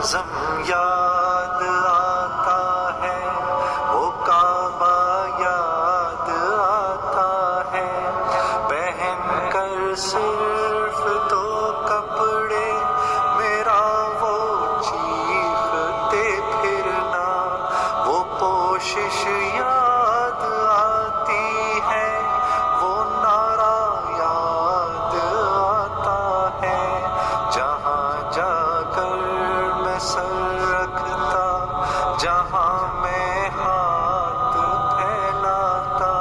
زمزم یاد آتا ہے، وہ کعبہ یاد آتا ہے، پہن کر صرف دو کپڑے میرا وہ چیختے پھرنا، وہ کوشش یاد آتی ہے، وہ نعرہ یاد آتا ہے، جہاں جا کر میں سر رکھتا، جہاں میں ہاتھ پھیلاتا،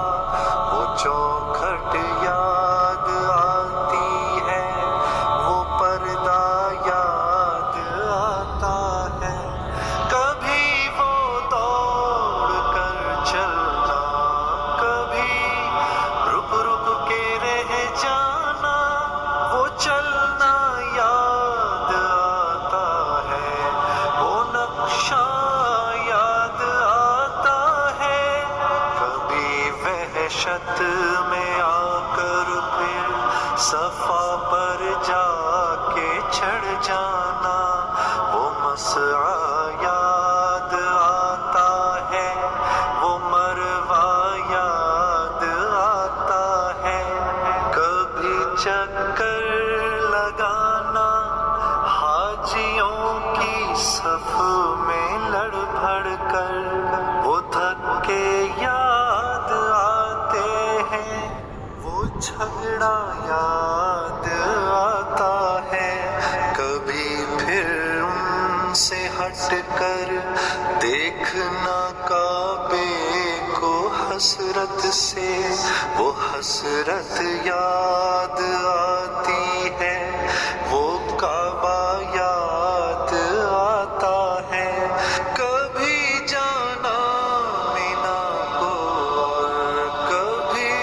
وہ چوکھٹ یاد آتی ہے، وہ پردہ یاد آتا ہے، کبھی وہ دوڑ کر چلنا، کبھی رک رک کے رہ جانا، وہ چلنا یاد آتا ہے، وہ نقشہ یاد آتا ہے، کبھی وحشت میں آ کر پھر صفا پر جا کے چڑھ جانا، وہ مسعی یاد آتا ہے، وہ مروہ یاد آتا ہے، کبھی چکر لگانا حاجیوں کی صف میں لڑ بھڑ کر، وہ دھکے یاد آتے ہیں، وہ جھگڑا یاد آتا ہے، کبھی پھر ان سے ہٹ کر دیکھنا کعبے کو حسرت سے، وہ حسرت یاد آتی ہے، وہ کعبہ یاد آتا ہے، کبھی جانا مینا کو اور کبھی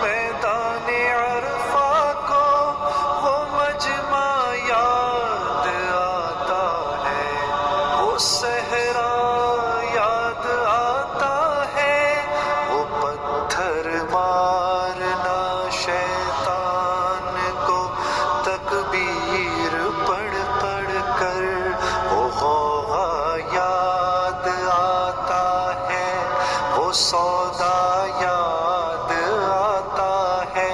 میدان عرفہ کو، وہ مجمع یاد آتا ہے، وہ صحرا یاد آتا ہے، وہ پتھر مارنا شیطان کو تکبیر پڑھ پڑھ کر، وہ غوغا یاد آتا ہے، وہ سودا یاد آتا ہے،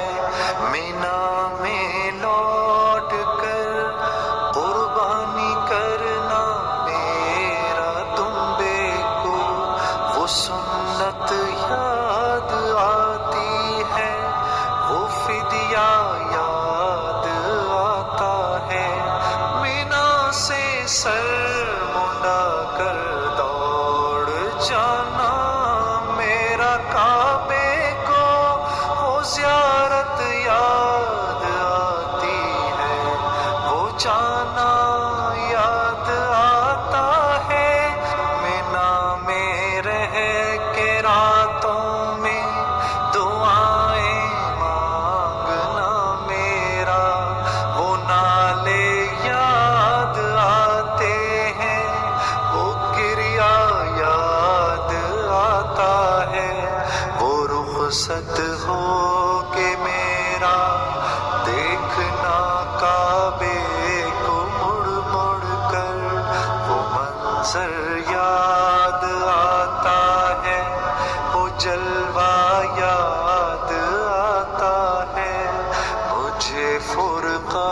مینا میں لوٹ کر قربانی کرنا میرا دمبے کو، وہ سنت یاد آتی ہے، وہ فدیہ یاد آتا ہے، مینا سے سر منڈا کر دوڑ جانا میرا کعبے کو، وہ زیارت یاد آتی ہے، وہ جانا یاد آتا ہے، مینا میں رہ کے راتوں میں دعائیں مانگنا میرا، وہ نالے یاد آتے ہیں، وہ گریا یاد آتا ہے، وہ رخصت ہو کے میرا دیکھنا کعبے کو مڑ مڑ کر، وہ منظر یاد آتا ہے، وہ جلوہ یاد آتا ہے، مجھے فرقہ